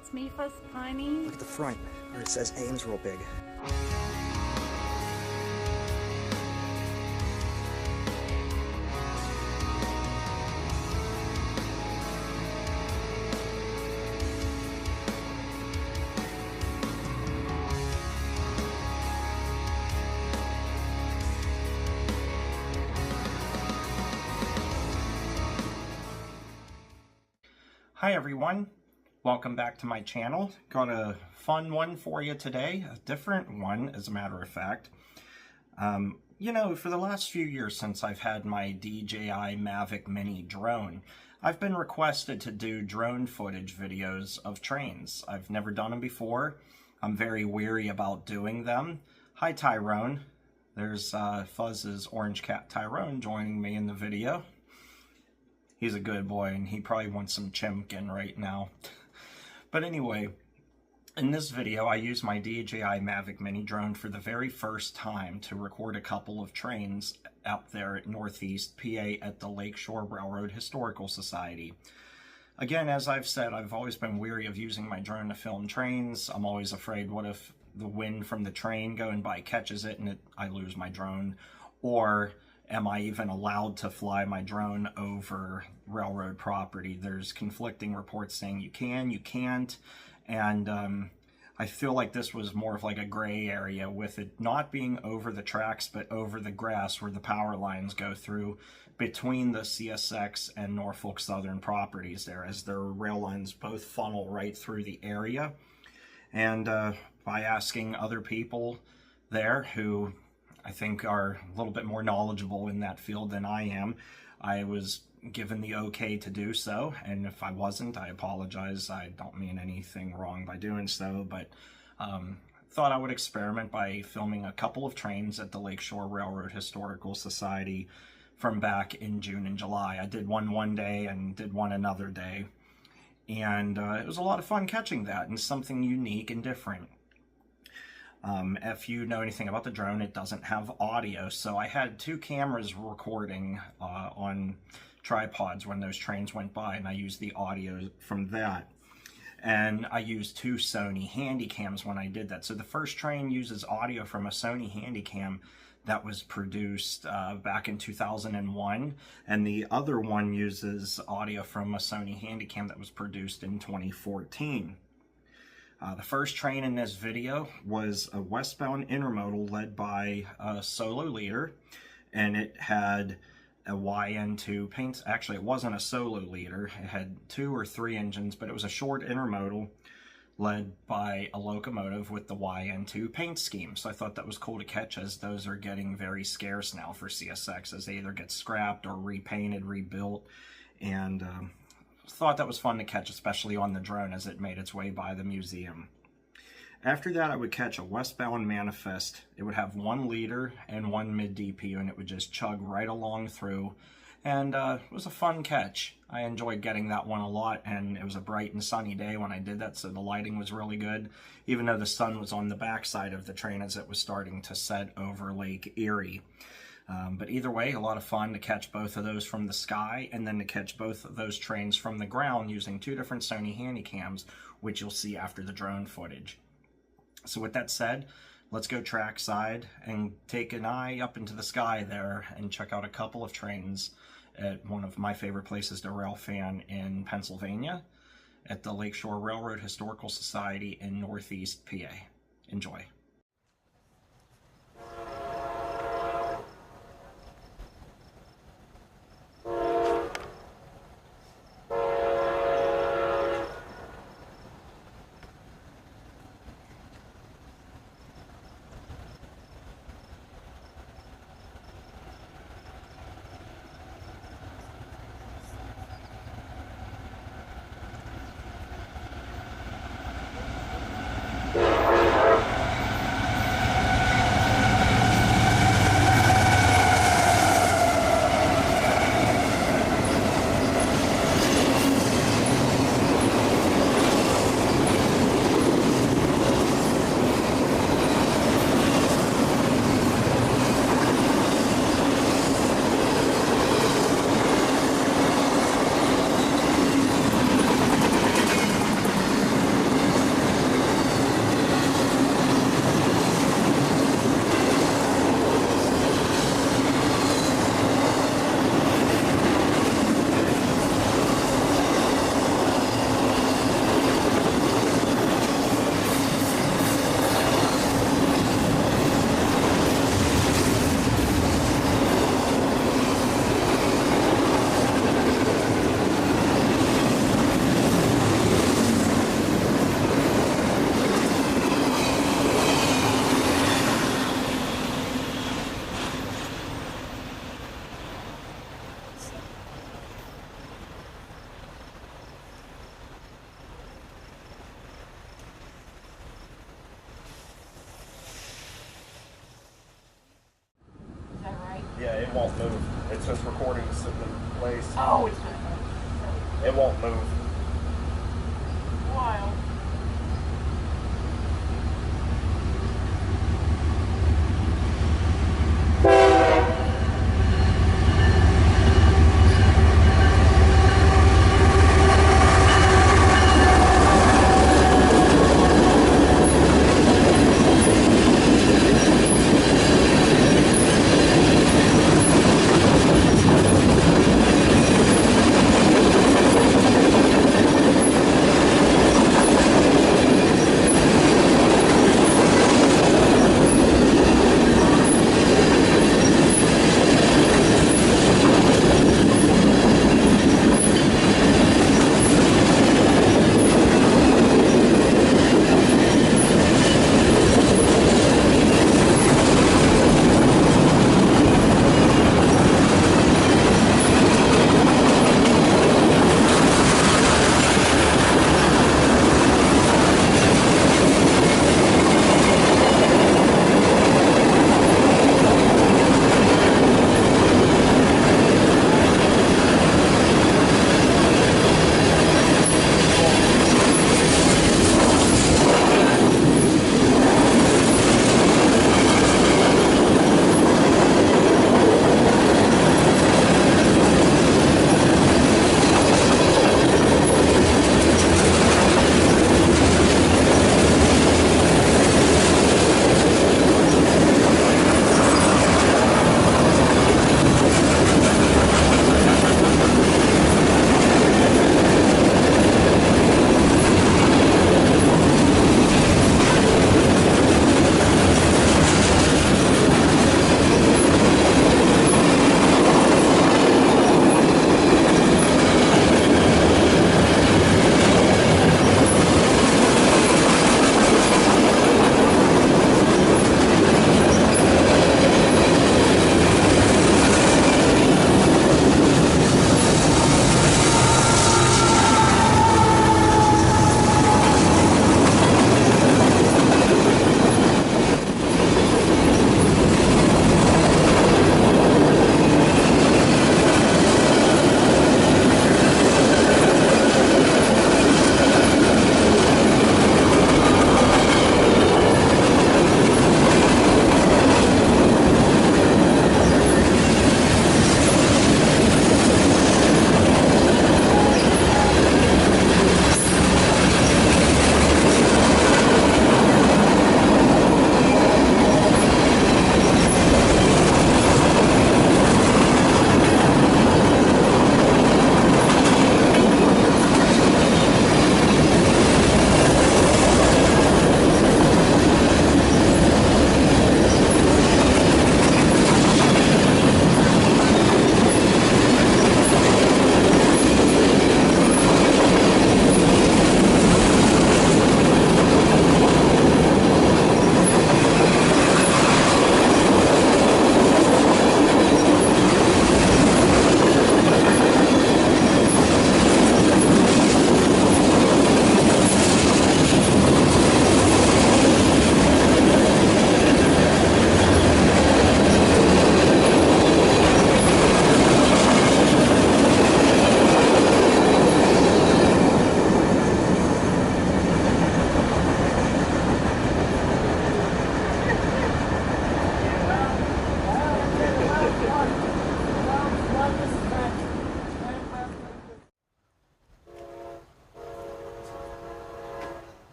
it's me, Fuzz Piney. Look at the front where it says Ames real big. Hi everyone, welcome back to my channel. Got a fun one for you today, a different one as a matter of fact. You know, for the last few years since I've had my DJI Mavic Mini drone, I've been requested to do drone footage videos of trains. I've never done them before. I'm very weary about doing them. Hi Tyrone, there's Fuzz's orange cat Tyrone joining me in the video. He's a good boy, and he probably wants some chimkin right now. But anyway, in this video, I used my DJI Mavic Mini drone for the very first time to record a couple of trains out there at Northeast PA at the Lakeshore Railroad Historical Society. Again, as I've said, I've always been weary of using my drone to film trains. I'm always afraid, what if the wind from the train going by catches it and I lose my drone? Or am I even allowed to fly my drone over railroad property? There's conflicting reports saying you can, you can't, and I feel like this was more of like a gray area with it not being over the tracks but over the grass where the power lines go through between the CSX and Norfolk Southern properties there, as their rail lines both funnel right through the area. And by asking other people there who I think are a little bit more knowledgeable in that field than I am, I was given the okay to do so, and if I wasn't, I apologize. I don't mean anything wrong by doing so, but thought I would experiment by filming a couple of trains at the Lakeshore Railroad Historical Society from back in June and July. I did one day and did one another day, and it was a lot of fun catching that, and something unique and different. If you know anything about the drone, it doesn't have audio, so I had two cameras recording on tripods when those trains went by, and I used the audio from that. And I used two Sony Handycams when I did that. So the first train uses audio from a Sony Handycam that was produced back in 2001, and the other one uses audio from a Sony Handycam that was produced in 2014. The first train in this video was a westbound intermodal led by a solo leader, and it had a YN2 paint. Actually, it wasn't a solo leader. It had 2 or 3 engines, but it was a short intermodal led by a locomotive with the YN2 paint scheme. So I thought that was cool to catch, as those are getting very scarce now for CSX, as they either get scrapped or repainted, rebuilt, and thought that was fun to catch, especially on the drone as it made its way by the museum. After that, I would catch a westbound manifest. It would have 1 leader and 1 mid DP, and it would just chug right along through, and it was a fun catch. I enjoyed getting that one a lot, and it was a bright and sunny day when I did that, so the lighting was really good, even though the sun was on the backside of the train as it was starting to set over Lake Erie. But either way, a lot of fun to catch both of those from the sky, and then to catch both of those trains from the ground using 2 different Sony Handycams, which you'll see after the drone footage. So with that said, let's go trackside and take an eye up into the sky there and check out a couple of trains at one of my favorite places to rail fan in Pennsylvania, at the Lakeshore Railroad Historical Society in Northeast PA. Enjoy. it says recording is sitting in place. Oh, it's gonna It won't move. wild.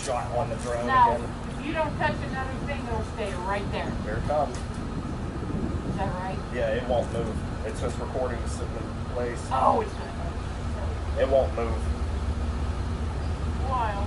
shot on the drone Now, again. if you don't touch another thing, it'll stay right there. Here it comes. Is that right? Yeah, it won't move. It's just recording to sit in place. Oh, it's gonna It won't move. wild.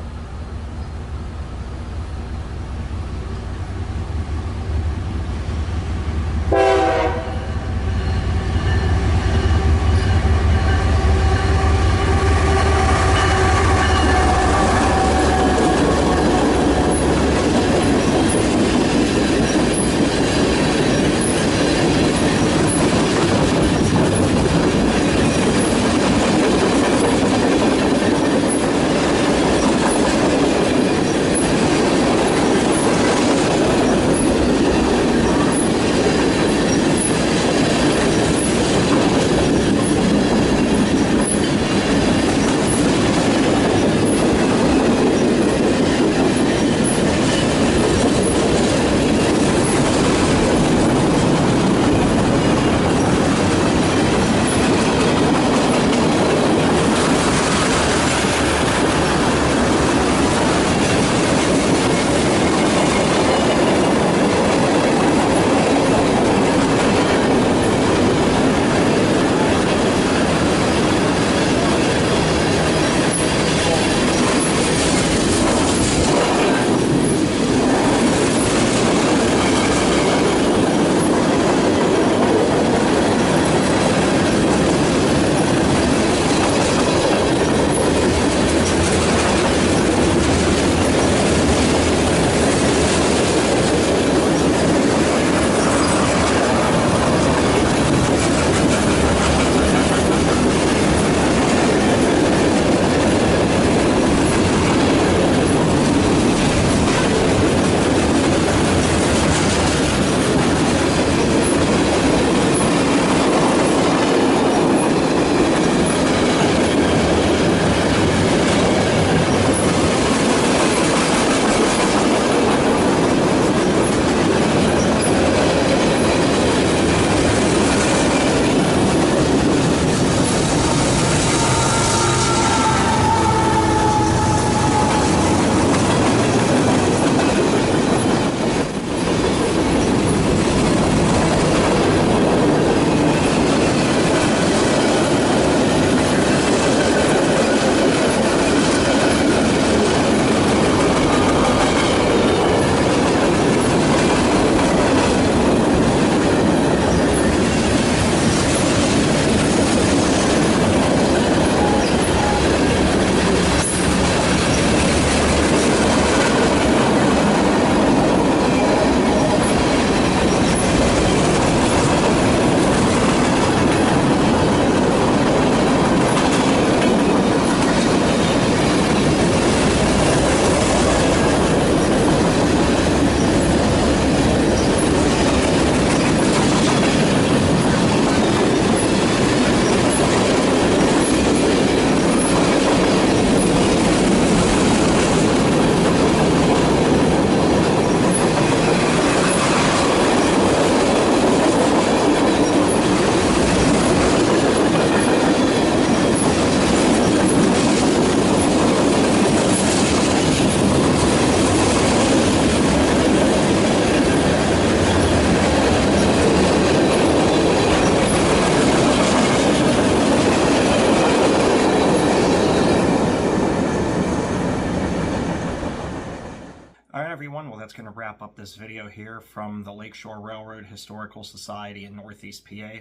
everyone, well, that's going to wrap up this video here from the Lakeshore Railroad Historical Society in Northeast PA.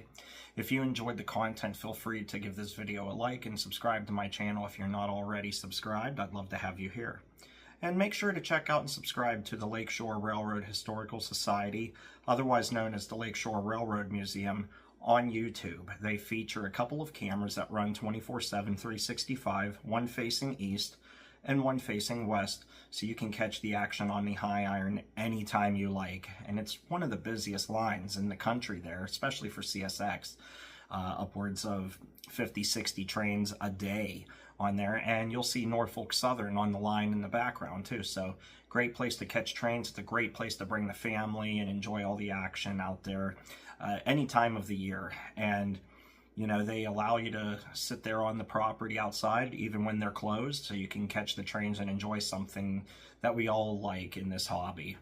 If you enjoyed the content, feel free to give this video a like and subscribe to my channel if you're not already subscribed. I'd love to have you here. And make sure to check out and subscribe to the Lakeshore Railroad Historical Society, otherwise known as the Lakeshore Railroad Museum, on YouTube. They feature a couple of cameras that run 24/7, 365, one facing east and one facing west, so you can catch the action on the high iron anytime you like. And it's one of the busiest lines in the country there, especially for CSX. Upwards of 50, 60 trains a day on there, and you'll see Norfolk Southern on the line in the background too. So great place to catch trains. It's a great place to bring the family and enjoy all the action out there any time of the year. And You know, they allow you to sit there on the property outside even when they're closed, so you can catch the trains and enjoy something that we all like in this hobby.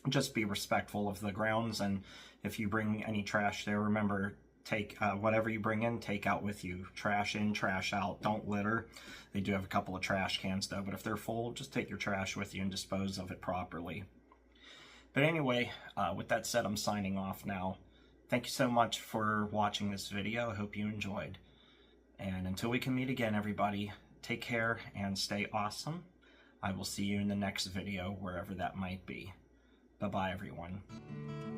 Just be respectful of the grounds, and if you bring any trash there, remember, take whatever you bring in, take out with you. Trash in, trash out. Don't litter. They do have a couple of trash cans though, but if they're full, just take your trash with you and dispose of it properly. But anyway, with that said, I'm signing off now. Thank you so much for watching this video. I hope you enjoyed. And until we can meet again, everybody, take care and stay awesome. I will see you in the next video, wherever that might be. Bye-bye, everyone.